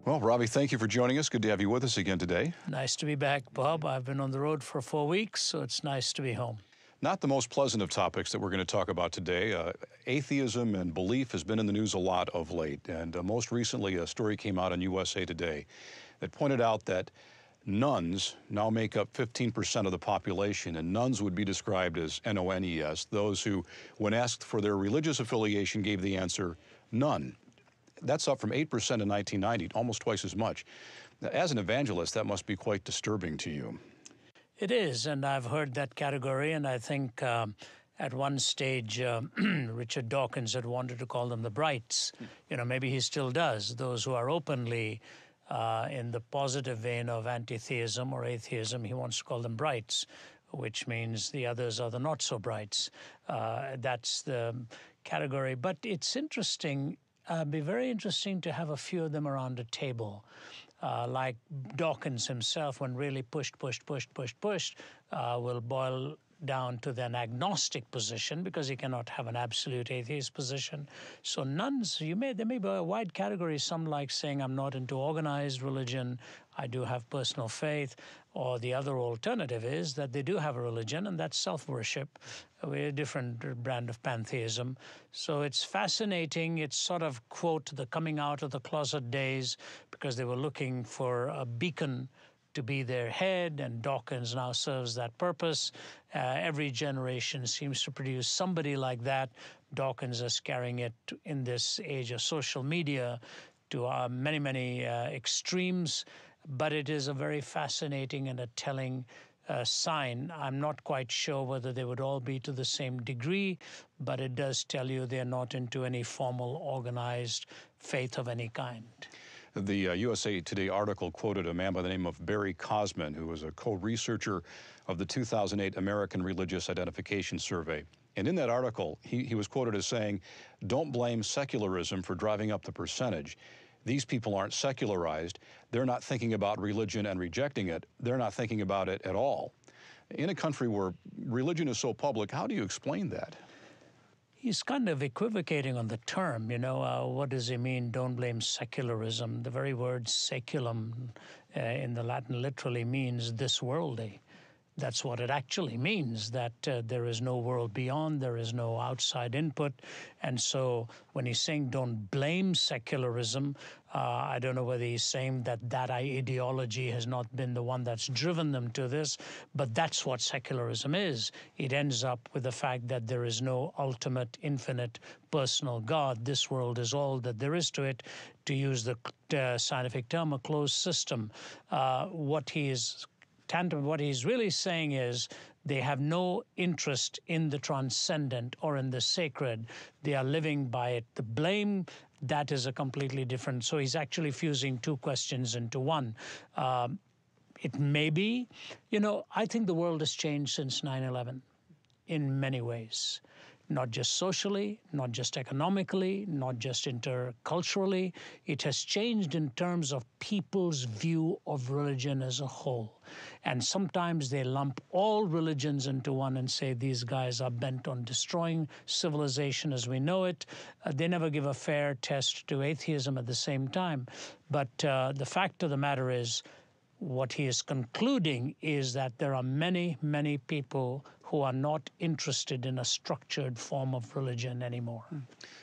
Well, Ravi, thank you for joining us. Good to have you with us again today. Nice to be back, Bob. I've been on the road for 4 weeks, so it's nice to be home. Not the most pleasant of topics that we're going to talk about today. Atheism and belief has been in the news a lot of late, and most recently a story came out on USA Today that pointed out that nuns now make up 15% of the population, and nuns would be described as N-O-N-E-S, those who, when asked for their religious affiliation, gave the answer none. That's up from 8% in 1990, almost twice as much. Now, as an evangelist, that must be quite disturbing to you. It is, and I've heard that category, and I think at one stage Richard Dawkins had wanted to call them the brights. You know, maybe he still does, those who are openly in the positive vein of anti-theism or atheism. He wants to call them brights, which means the others are the not-so-brights. That's the category. But it's interesting. It'd be very interesting to have a few of them around a table. Like Dawkins himself, when really pushed, will boil down to an agnostic position because he cannot have an absolute atheist position. So nuns, there may be a wide category. Some like saying, I'm not into organized religion, I do have personal faith. Or the other alternative is that they do have a religion, and that's self-worship, a different brand of pantheism. So it's fascinating. It's sort of, quote, the coming out of the closet days, because they were looking for a beacon to be their head, and Dawkins now serves that purpose. Every generation seems to produce somebody like that. Dawkins is carrying it in this age of social media to many extremes, but it is a very fascinating and a telling sign. I'm not quite sure whether they would all be to the same degree, but it does tell you they're not into any formal organized faith of any kind. The USA Today article quoted a man by the name of Barry Cosman, who was a co-researcher of the 2008 American Religious Identification Survey. And in that article, he was quoted as saying, "Don't blame secularism for driving up the percentage. These people aren't secularized. They're not thinking about religion and rejecting it. They're not thinking about it at all." In a country where religion is so public, how do you explain that? He's kind of equivocating on the term, what does he mean, don't blame secularism? The very word seculum in the Latin literally means this worldly. That's what it actually means, that there is no world beyond, there is no outside input. And so when he's saying don't blame secularism, I don't know whether he's saying that ideology has not been the one that's driven them to this, but that's what secularism is. It ends up with the fact that there is no ultimate, infinite, personal God. This world is all that there is to it, to use the scientific term, a closed system. What he's really saying is they have no interest in the transcendent or in the sacred. They are living by it. The blame, that is a completely different. So he's actually fusing two questions into one. It may be, I think the world has changed since 9/11 in many ways. Not just socially, not just economically, not just interculturally. It has changed in terms of people's view of religion as a whole. And sometimes they lump all religions into one and say these guys are bent on destroying civilization as we know it. They never give a fair test to atheism at the same time. But the fact of the matter is, what he is concluding is that there are many people who are not interested in a structured form of religion anymore.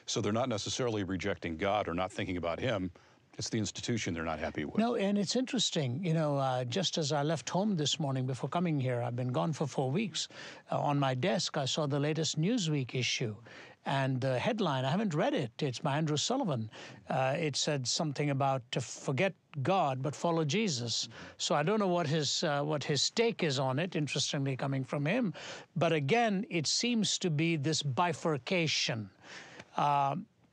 So they're not necessarily rejecting God or not thinking about him. It's the institution they're not happy with. No, and it's interesting, just as I left home this morning before coming here, I've been gone for 4 weeks. On my desk, I saw the latest Newsweek issue. And the headline, I haven't read it, it's by Andrew Sullivan. It said something about to forget God, but follow Jesus. So I don't know what his take is on it, interestingly coming from him. But again, it seems to be this bifurcation.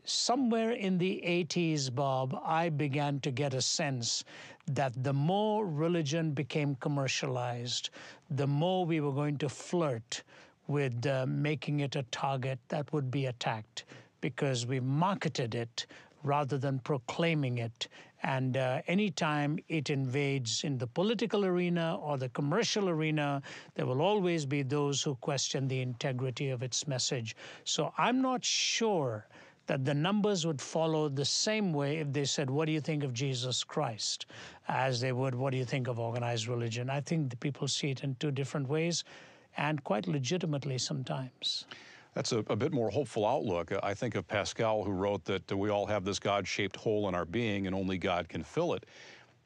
Somewhere in the 80s, Bob, I began to get a sense that the more religion became commercialized, the more we were going to flirt with making it a target that would be attacked, because we marketed it rather than proclaiming it. And anytime it invades in the political arena or the commercial arena, there will always be those who question the integrity of its message. So I'm not sure that the numbers would follow the same way if they said, what do you think of Jesus Christ, as they would, what do you think of organized religion? I think the people see it in two different ways, and quite legitimately sometimes. That's a bit more hopeful outlook. I think of Pascal, who wrote that we all have this God-shaped hole in our being and only God can fill it.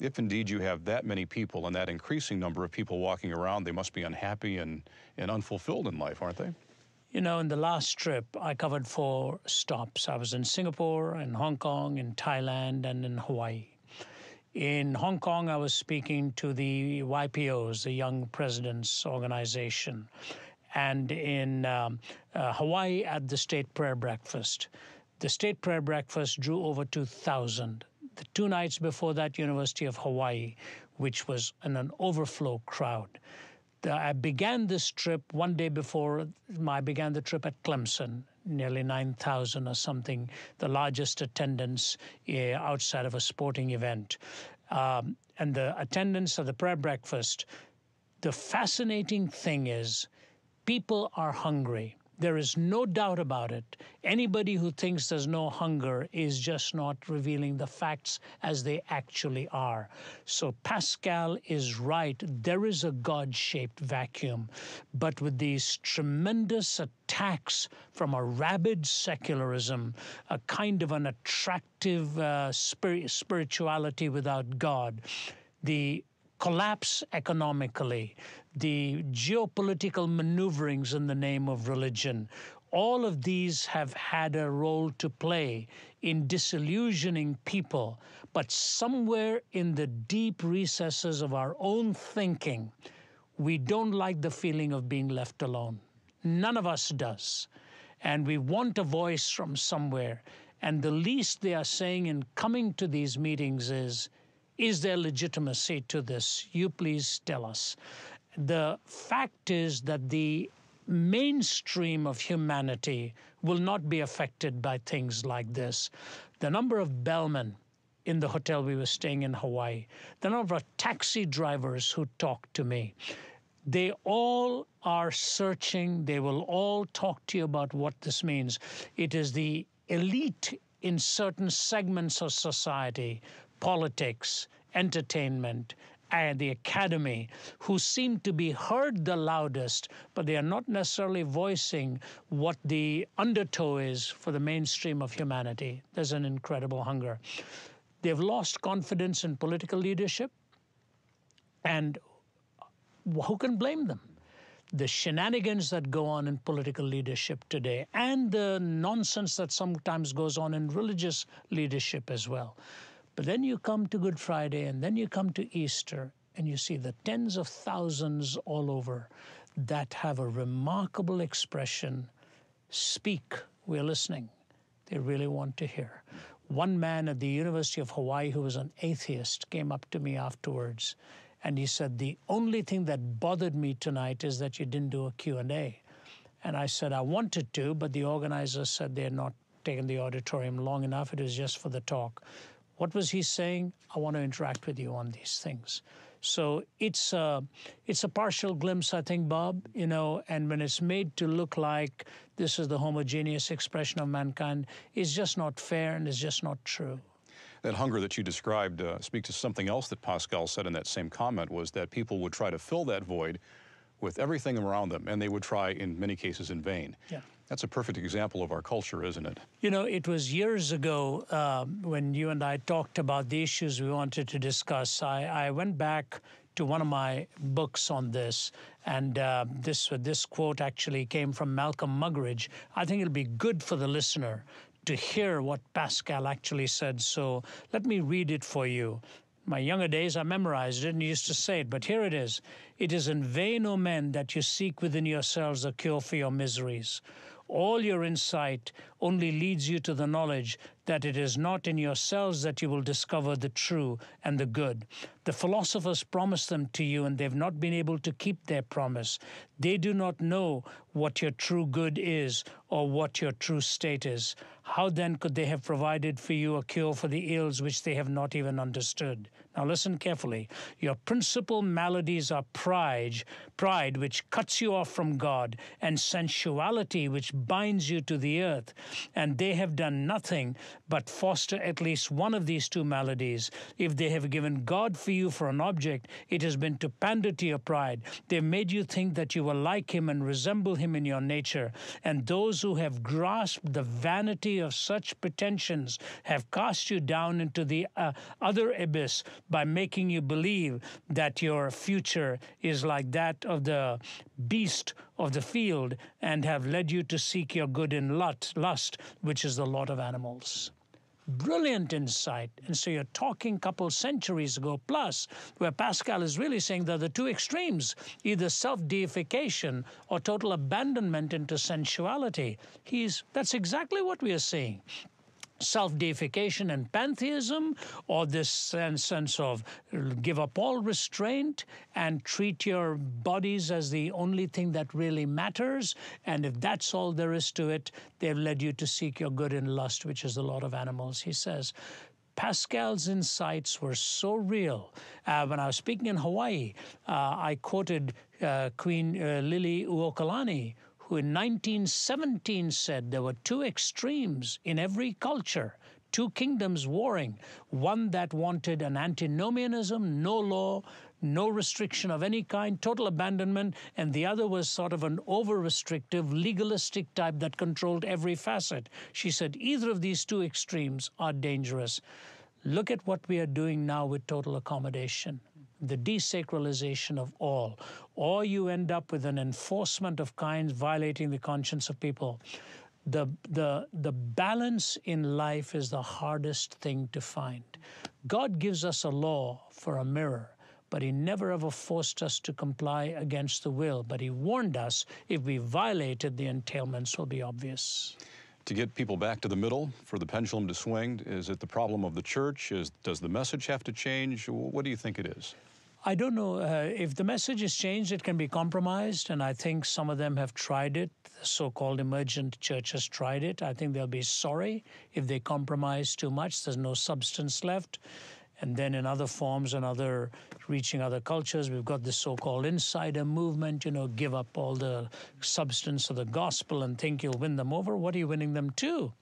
If indeed you have that many people and that increasing number of people walking around, they must be unhappy and unfulfilled in life, aren't they? You know, in the last trip, I covered 4 stops. I was in Singapore, in Hong Kong, in Thailand, and in Hawaii. In Hong Kong, I was speaking to the YPOs, the Young Presidents Organization, and in Hawaii at the State Prayer Breakfast. The State Prayer Breakfast drew over 2,000. The 2 nights before that, University of Hawaii, which was an overflow crowd. I began this trip one day before I began the trip at Clemson, nearly 9,000 or something, the largest attendance outside of a sporting event. And the attendance of the prayer breakfast, the fascinating thing is people are hungry. There is no doubt about it. Anybody who thinks there's no hunger is just not revealing the facts as they actually are. So Pascal is right. There is a God-shaped vacuum. But with these tremendous attacks from a rabid secularism, a kind of an attractive spirituality without God, the collapse economically, the geopolitical maneuverings in the name of religion, all of these have had a role to play in disillusioning people. But somewhere in the deep recesses of our own thinking, we don't like the feeling of being left alone. None of us does. And we want a voice from somewhere. And the least they are saying in coming to these meetings is there legitimacy to this? You please tell us. The fact is that the mainstream of humanity will not be affected by things like this. The number of bellmen in the hotel we were staying in Hawaii, the number of taxi drivers who talked to me, they all are searching. They will all talk to you about what this means. It is the elite in certain segments of society, politics, entertainment, and the academy, who seem to be heard the loudest, but they are not necessarily voicing what the undertow is for the mainstream of humanity. There's an incredible hunger. They've lost confidence in political leadership, and who can blame them? The shenanigans that go on in political leadership today, and the nonsense that sometimes goes on in religious leadership as well. But then you come to Good Friday, and then you come to Easter, and you see the tens of thousands all over that have a remarkable expression. Speak, we're listening. They really want to hear. One man at the University of Hawaii who was an atheist came up to me afterwards, and he said, the only thing that bothered me tonight is that you didn't do a Q&A. And I said, I wanted to, but the organizers said they had not taken the auditorium long enough. It was just for the talk. What was he saying? I want to interact with you on these things. So it's a partial glimpse, I think, Bob, you know, and when it's made to look like this is the homogeneous expression of mankind, it's just not fair and it's just not true. That hunger that you described speaks to something else that Pascal said in that same comment, was that people would try to fill that void with everything around them, and they would try, in many cases, in vain. Yeah. That's a perfect example of our culture, isn't it? You know, it was years ago when you and I talked about the issues we wanted to discuss. I went back to one of my books on this, and this quote actually came from Malcolm Muggeridge. I think it'll be good for the listener to hear what Pascal actually said. So let me read it for you. My younger days, I memorized it and used to say it, but here it is. It is in vain, O men, that you seek within yourselves a cure for your miseries. All your insight only leads you to the knowledge that it is not in yourselves that you will discover the true and the good. The philosophers promised them to you, and they've not been able to keep their promise. They do not know what your true good is or what your true state is. How then could they have provided for you a cure for the ills which they have not even understood? Now listen carefully. Your principal maladies are pride which cuts you off from God, and sensuality which binds you to the earth. And they have done nothing but foster at least one of these two maladies. If they have given God for you for an object, it has been to pander to your pride. They've made you think that you will like him and resemble him in your nature. And those who have grasped the vanity of such pretensions have cast you down into the other abyss by making you believe that your future is like that of the beast of the field, and have led you to seek your good in lust, which is the lot of animals. Brilliant insight. And so you're talking a couple centuries ago plus, where Pascal is really saying that the two extremes, either self-deification or total abandonment into sensuality. That's exactly what we are seeing. Self-deification and pantheism, or this sense of give up all restraint and treat your bodies as the only thing that really matters, and if that's all there is to it, they've led you to seek your good in lust, which is the lot of animals, he says. Pascal's insights were so real. When I was speaking in Hawaii, I quoted Queen Lili Uokalani, who in 1917 said there were two extremes in every culture, two kingdoms warring, one that wanted an antinomianism, no law, no restriction of any kind, total abandonment, and the other was sort of an over-restrictive, legalistic type that controlled every facet. She said either of these two extremes are dangerous. Look at what we are doing now with total accommodation, the desacralization of all, or you end up with an enforcement of kinds violating the conscience of people. The balance in life is the hardest thing to find. God gives us a law for a mirror, but he never ever forced us to comply against the will. But he warned us if we violated, the entailments will be obvious. To get people back to the middle, for the pendulum to swing, is it the problem of the church? Does the message have to change? What do you think it is? I don't know. If the message is changed, it can be compromised, and I think some of them have tried it. The so-called emergent church has tried it. I think they'll be sorry if they compromise too much. There's no substance left. And then in other forms and reaching other cultures, we've got this so-called insider movement, give up all the substance of the gospel and think you'll win them over. What are you winning them to?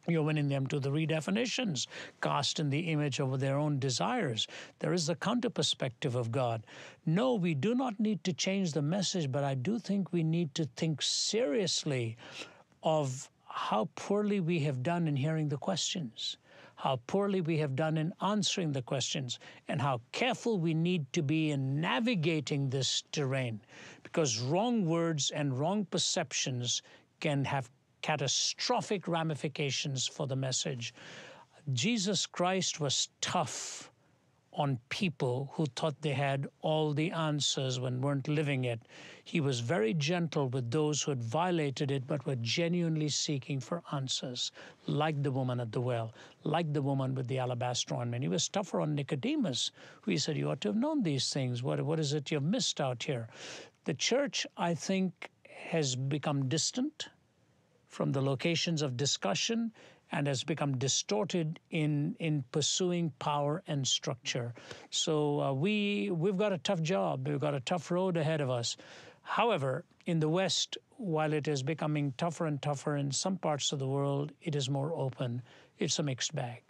You're winning them to the redefinitions, cast in the image of their own desires. There is the counter perspective of God. No, we do not need to change the message, but I do think we need to think seriously of how poorly we have done in hearing the questions, how poorly we have done in answering the questions, and how careful we need to be in navigating this terrain, because wrong words and wrong perceptions can have catastrophic ramifications for the message. Jesus Christ was tough on people who thought they had all the answers when weren't living it. He was very gentle with those who had violated it but were genuinely seeking for answers, like the woman at the well, like the woman with the alabaster ornament. He was tougher on Nicodemus, who he said, you ought to have known these things. What is it you've missed out here? The church, I think, has become distant from the locations of discussion and has become distorted in pursuing power and structure. So we've got a tough job. We've got a tough road ahead of us. However, in the West, while it is becoming tougher and tougher in some parts of the world, it is more open. It's a mixed bag.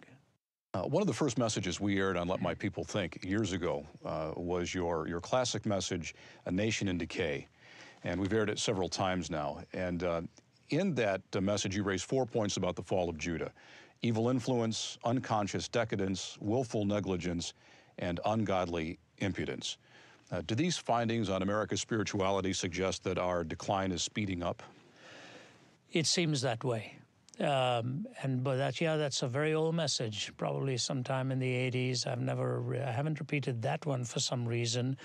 One of the first messages we aired on Let My People Think years ago was your classic message, A Nation in Decay. And we've aired it several times now. And in that message, you raised 4 points about the fall of Judah: evil influence, unconscious decadence, willful negligence, and ungodly impudence. Do these findings on America's spirituality suggest that our decline is speeding up? It seems that way. But that's a very old message, probably sometime in the 80s. I haven't repeated that one for some reason.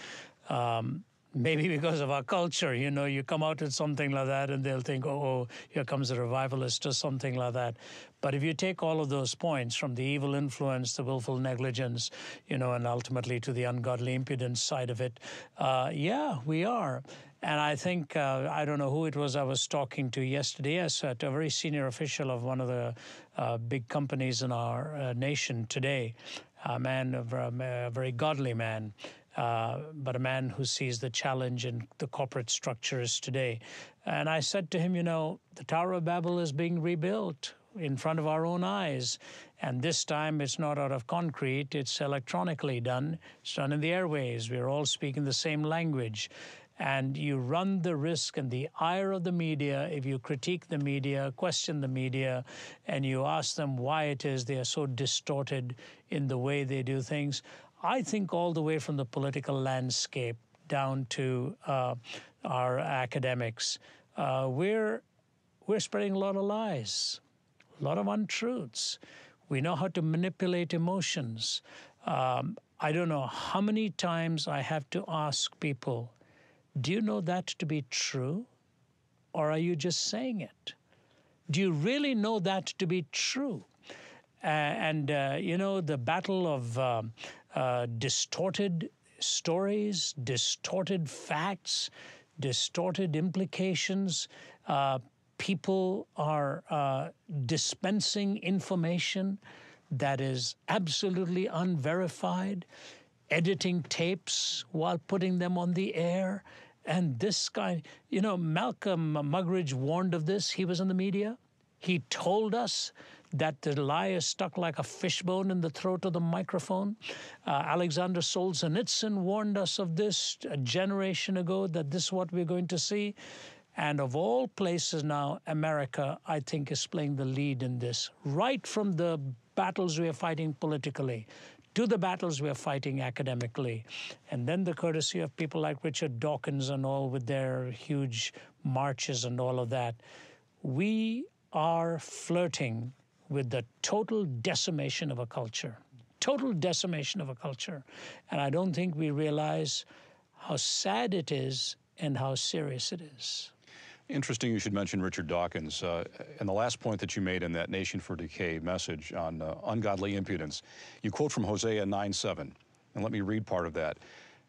Maybe because of our culture, you come out with something like that and they'll think, oh, here comes a revivalist or something like that. But if you take all of those points, from the evil influence, the willful negligence, and ultimately to the ungodly impudence side of it, yeah, we are. And I think, I don't know who it was I was talking to yesterday, yes, to a very senior official of one of the big companies in our nation today, a man, a very godly man, but a man who sees the challenge in the corporate structures today. And I said to him, you know, the Tower of Babel is being rebuilt in front of our own eyes. And this time it's not out of concrete, it's electronically done. It's done in the airways. We're all speaking the same language. And you run the risk and the ire of the media if you critique the media, question the media, and you ask them why it is they are so distorted in the way they do things. I think all the way from the political landscape down to our academics, we're spreading a lot of lies, a lot of untruths. We know how to manipulate emotions. I don't know how many times I have to ask people, do you know that to be true? Or are you just saying it? Do you really know that to be true? You know, the battle of distorted stories, distorted facts, distorted implications. People are dispensing information that is absolutely unverified, editing tapes while putting them on the air. And this guy, you know, Malcolm Muggeridge warned of this. He was in the media. He told us that the lie is stuck like a fishbone in the throat of the microphone. Alexander Solzhenitsyn warned us of this a generation ago, that this is what we're going to see. And of all places now, America, I think, is playing the lead in this, right from the battles we are fighting politically to the battles we are fighting academically. And then the courtesy of people like Richard Dawkins and all with their huge marches and all of that. We are flirting with the total decimation of a culture, total decimation of a culture. And I don't think we realize how sad it is and how serious it is. Interesting you should mention Richard Dawkins. And the last point that you made in that Nation for Decay message on ungodly impudence, you quote from Hosea 9:7. And let me read part of that. It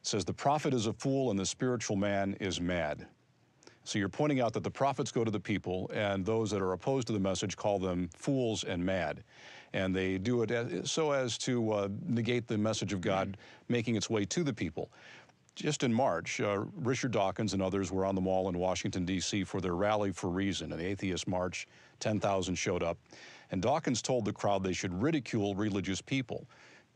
says, "The prophet is a fool and the spiritual man is mad." So you're pointing out that the prophets go to the people, and those that are opposed to the message call them fools and mad. And they do it so as to negate the message of God making its way to the people. Just in March, Richard Dawkins and others were on the Mall in Washington, D.C. for their Rally for Reason, an atheist march. 10,000 showed up. And Dawkins told the crowd they should ridicule religious people.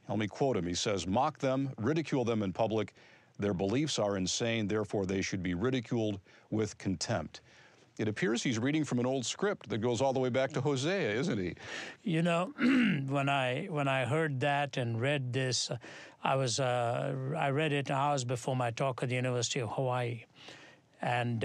Let me quote him. He says, "Mock them, ridicule them in public. Their beliefs are insane, therefore they should be ridiculed with contempt." It appears he's reading from an old script that goes all the way back to Hosea, isn't he? You know, when I heard that and read this, I read it hours before my talk at the University of Hawaii. And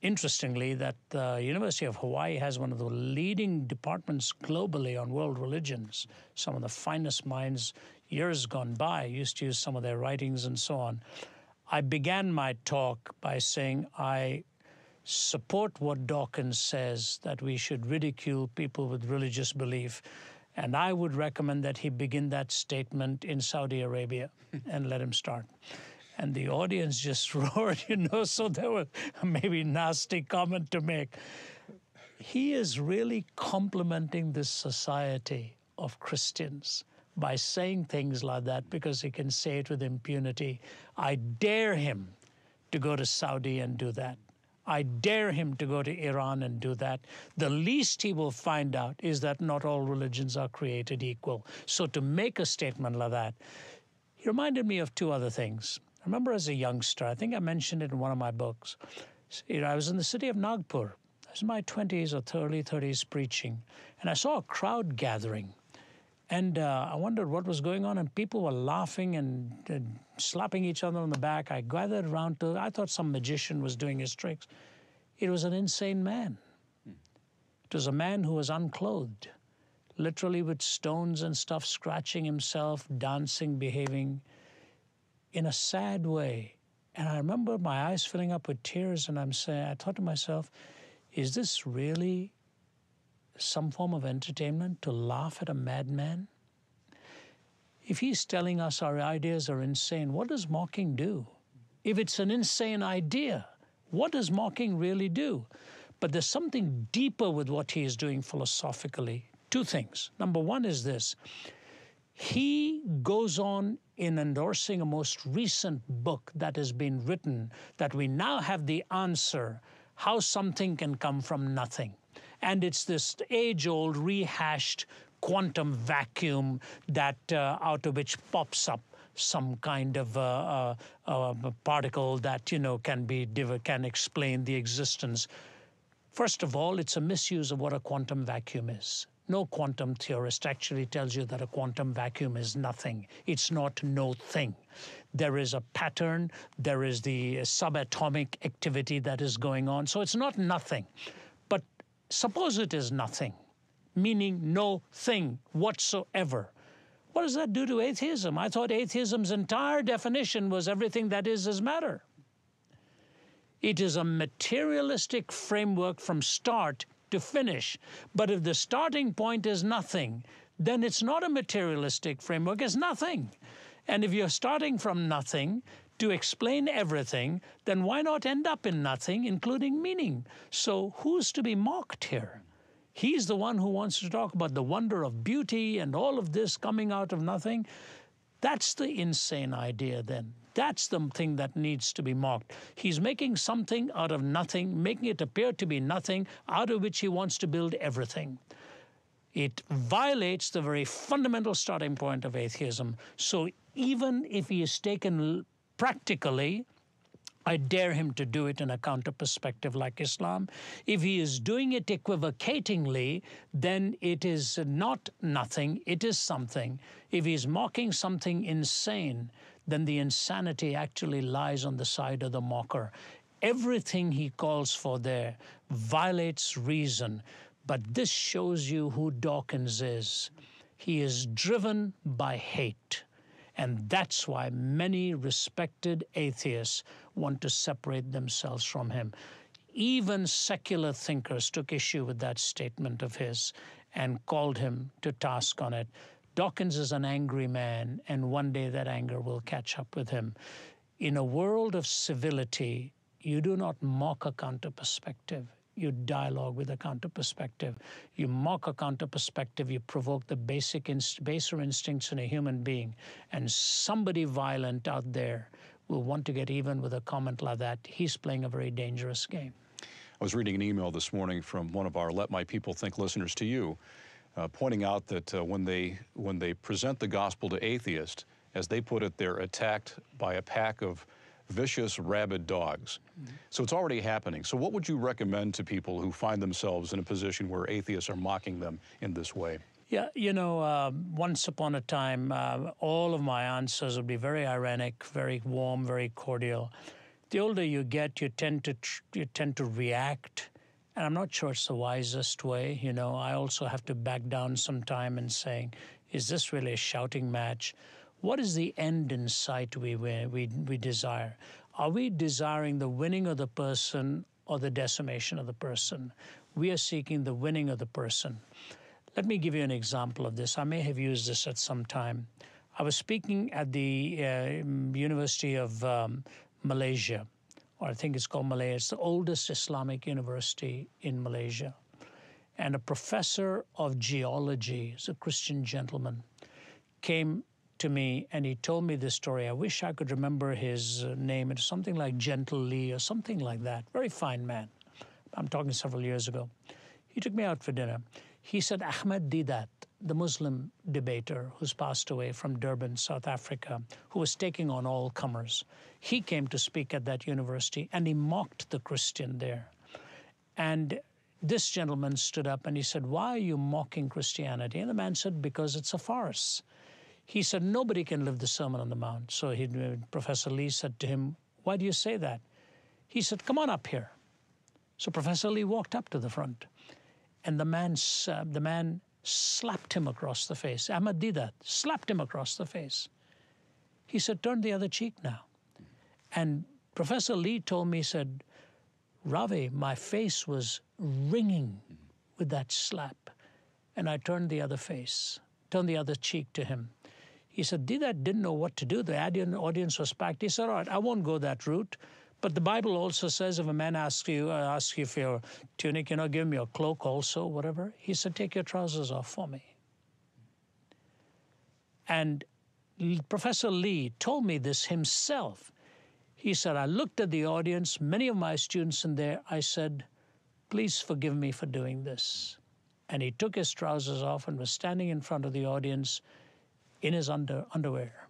interestingly, that the University of Hawaii has one of the leading departments globally on world religions. Some of the finest minds years gone by used to use some of their writings and so on. I began my talk by saying I support what Dawkins says, that we should ridicule people with religious belief. And I would recommend that he begin that statement in Saudi Arabia and let him start. And the audience just roared, you know, so there was maybe nasty comment to make. He is really complimenting this society of Christians by saying things like that because he can say it with impunity. I dare him to go to Saudi and do that. I dare him to go to Iran and do that. The least he will find out is that not all religions are created equal. So to make a statement like that, he reminded me of two other things. I remember as a youngster, I think I mentioned it in one of my books, I was in the city of Nagpur. I was in my 20s or early 30s preaching, and I saw a crowd gathering. And I wondered what was going on, and people were laughing and slapping each other on the back. I gathered around I thought some magician was doing his tricks. It was an insane man. It was a man who was unclothed, literally with stones and stuff, scratching himself, dancing, behaving in a sad way. And I remember my eyes filling up with tears, and I thought to myself, is this really some form of entertainment to laugh at a madman? If he's telling us our ideas are insane, what does mocking do? If it's an insane idea, What does mocking really do? But there's something deeper with what he is doing philosophically. Two things. Number one is this. He goes on in endorsing a most recent book that has been written, that we now have the answer how something can come from nothing. And it's this age-old rehashed quantum vacuum that out of which pops up some kind of a particle that can explain the existence. First of all, it's a misuse of what a quantum vacuum is. No quantum theorist actually tells you that a quantum vacuum is nothing. It's not no thing. There is a pattern, there is the subatomic activity that is going on, so it's not nothing. But suppose it is nothing, meaning no thing whatsoever. What does that do to atheism? I thought atheism's entire definition was everything that is matter. It is a materialistic framework from start to finish. But if the starting point is nothing, then it's not a materialistic framework, it's nothing. And if you're starting from nothing to explain everything, then why not end up in nothing, including meaning? So who's to be mocked here? He's the one who wants to talk about the wonder of beauty and all of this coming out of nothing. That's the insane idea then. That's the thing that needs to be mocked. He's making something out of nothing, making it appear to be nothing, out of which he wants to build everything. It violates the very fundamental starting point of atheism. So even if he is taken practically, I dare him to do it in a counter perspective like Islam. If he is doing it equivocatingly, then it is not nothing, it is something. If he's mocking something insane, then the insanity actually lies on the side of the mocker. Everything he calls for there violates reason. But this shows you who Dawkins is. He is driven by hate. And that's why many respected atheists want to separate themselves from him. Even secular thinkers took issue with that statement of his and called him to task on it. Dawkins is an angry man, and one day that anger will catch up with him. In a world of civility, you do not mock a counter-perspective. You dialogue with a counter-perspective. You mock a counter-perspective, you provoke the baser instincts in a human being, and somebody violent out there will want to get even with a comment like that. He's playing a very dangerous game. I was reading an email this morning from one of our Let My People Think listeners to you, pointing out that when they present the gospel to atheists, as they put it, they're attacked by a pack of vicious, rabid dogs. Mm-hmm. So it's already happening. So what would you recommend to people who find themselves in a position where atheists are mocking them in this way? Yeah, once upon a time, all of my answers would be very ironic, very warm, very cordial. The older you get, you tend to react, and I'm not sure it's the wisest way. I also have to back down some time and saying, is this really a shouting match? What is the end in sight we desire? Are we desiring the winning of the person or the decimation of the person? We are seeking the winning of the person. Let me give you an example of this. I may have used this at some time. I was speaking at the University of Malaysia, or I think it's called Malaya. It's the oldest Islamic university in Malaysia. And a professor of geology, he's a Christian gentleman, came to me and he told me this story. I wish I could remember his name. It's something like Gentle Lee or something like that. Very fine man. I'm talking several years ago. He took me out for dinner. He said Ahmed Deedat, the Muslim debater who's passed away from Durban, South Africa, who was taking on all comers, he came to speak at that university and he mocked the Christian there. And this gentleman stood up and he said, why are you mocking Christianity? And the man said, because it's a farce. He said, nobody can live the Sermon on the Mount. So Professor Lee said to him, why do you say that? He said, come on up here. So Professor Lee walked up to the front, and the man slapped him across the face. Ahmed Deedat slapped him across the face. He said, turn the other cheek now. And Professor Lee told me, he said, Ravi, my face was ringing with that slap. And I turned the other cheek to him. He said, Deedat didn't know what to do. The audience was packed. He said, all right, I won't go that route. But the Bible also says if a man asks you for your tunic, give me your cloak also, whatever. He said, take your trousers off for me. And Professor Lee told me this himself. He said, I looked at the audience, many of my students in there. I said, please forgive me for doing this. And he took his trousers off and was standing in front of the audience in his underwear.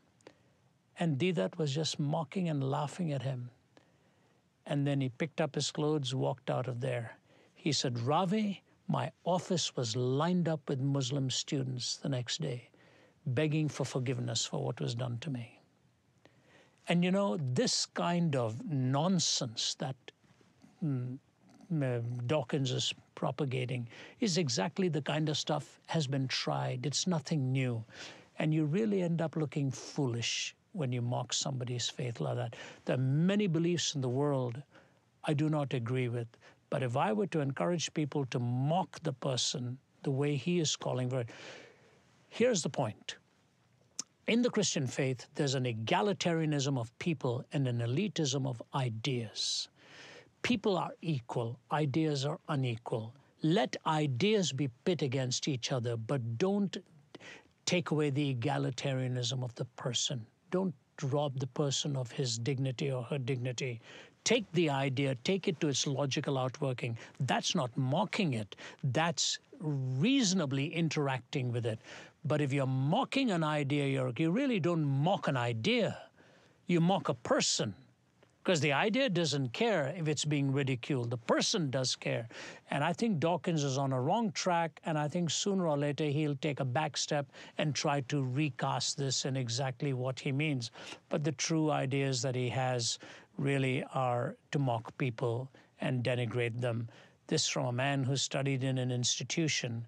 And Deedat was just mocking and laughing at him. And then he picked up his clothes, walked out of there. He said, Ravi, my office was lined up with Muslim students the next day, begging for forgiveness for what was done to me. And this kind of nonsense that Dawkins is propagating is exactly the kind of stuff has been tried. It's nothing new. And you really end up looking foolish when you mock somebody's faith like that. There are many beliefs in the world I do not agree with. But if I were to encourage people to mock the person the way he is calling for it, here's the point. In the Christian faith, there's an egalitarianism of people and an elitism of ideas. People are equal, ideas are unequal. Let ideas be pit against each other, but don't take away the egalitarianism of the person. Don't rob the person of his dignity or her dignity. Take the idea, take it to its logical outworking. That's not mocking it. That's reasonably interacting with it. But if you're mocking an idea, you really don't mock an idea. You mock a person. Because the idea doesn't care if it's being ridiculed. The person does care. And I think Dawkins is on a wrong track, and I think sooner or later he'll take a back step and try to recast this in exactly what he means. But the true ideas that he has really are to mock people and denigrate them. This from a man who studied in an institution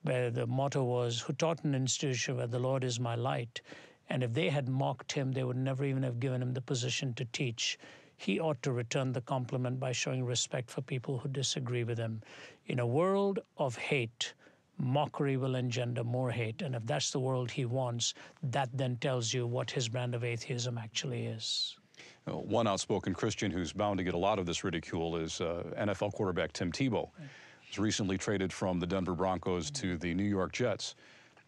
where the motto was, who taught in an institution where the Lord is my light. And if they had mocked him, they would never even have given him the position to teach. He ought to return the compliment by showing respect for people who disagree with him. In a world of hate, mockery will engender more hate. And if that's the world he wants, that then tells you what his brand of atheism actually is. One outspoken Christian who's bound to get a lot of this ridicule is NFL quarterback Tim Tebow. He's recently traded from the Denver Broncos to the New York Jets.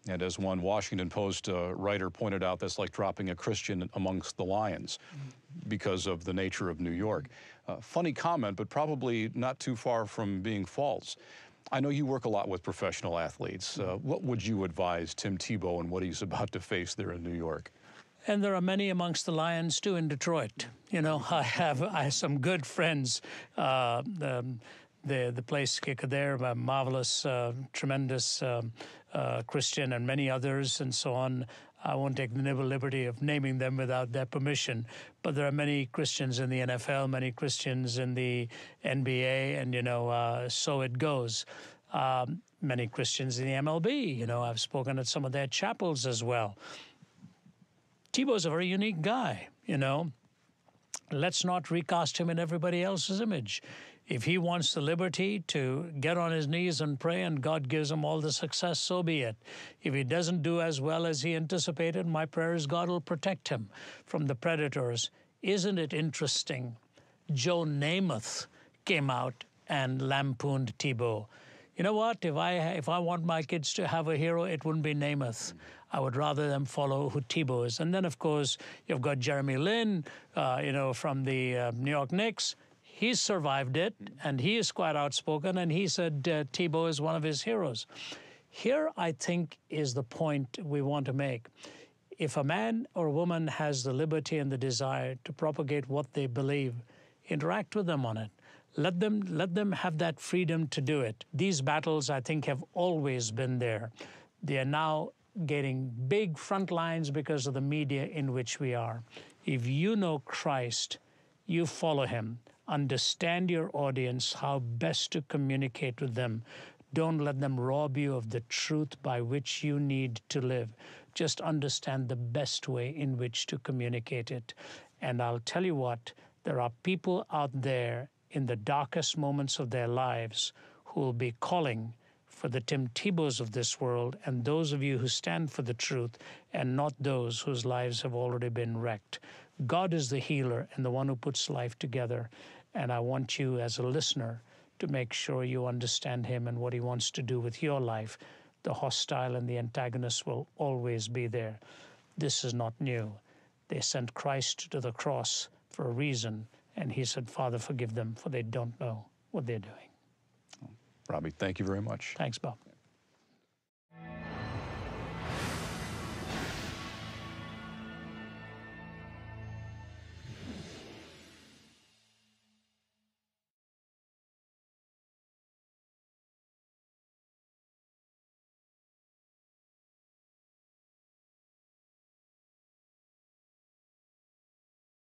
And as one Washington Post writer pointed out, that's like dropping a Christian amongst the lions because of the nature of New York. Funny comment, but probably not too far from being false. I know you work a lot with professional athletes. What would you advise Tim Tebow and what he's about to face there in New York? And there are many amongst the lions, too, in Detroit. I have some good friends. The place kicker there, a marvelous, tremendous Christian, and many others and so on. I won't take the liberty of naming them without their permission. But there are many Christians in the NFL, many Christians in the NBA, and, so it goes. Many Christians in the MLB. I've spoken at some of their chapels as well. Tebow's a very unique guy, Let's not recast him in everybody else's image. If he wants the liberty to get on his knees and pray and God gives him all the success, so be it. If he doesn't do as well as he anticipated, my prayer is God will protect him from the predators. Isn't it interesting? Joe Namath came out and lampooned Tebow. You know what? If I want my kids to have a hero, it wouldn't be Namath. I would rather them follow who Tebow is. And then, of course, you've got Jeremy Lin, from the New York Knicks. He's survived it, and he is quite outspoken, and he said Tebow is one of his heroes. Here, I think, is the point we want to make. If a man or a woman has the liberty and the desire to propagate what they believe, interact with them on it. Let them have that freedom to do it. These battles, I think, have always been there. They are now getting big front lines because of the media in which we are. If you know Christ, you follow him. Understand your audience, how best to communicate with them. Don't let them rob you of the truth by which you need to live. Just understand the best way in which to communicate it. And I'll tell you what, there are people out there in the darkest moments of their lives who will be calling for the Tim Tebows of this world and those of you who stand for the truth and not those whose lives have already been wrecked. God is the healer and the one who puts life together. And I want you as a listener to make sure you understand him and what he wants to do with your life. The hostile and the antagonist will always be there. This is not new. They sent Christ to the cross for a reason, and he said, Father, forgive them, for they don't know what they're doing. Robbie, thank you very much. Thanks, Bob.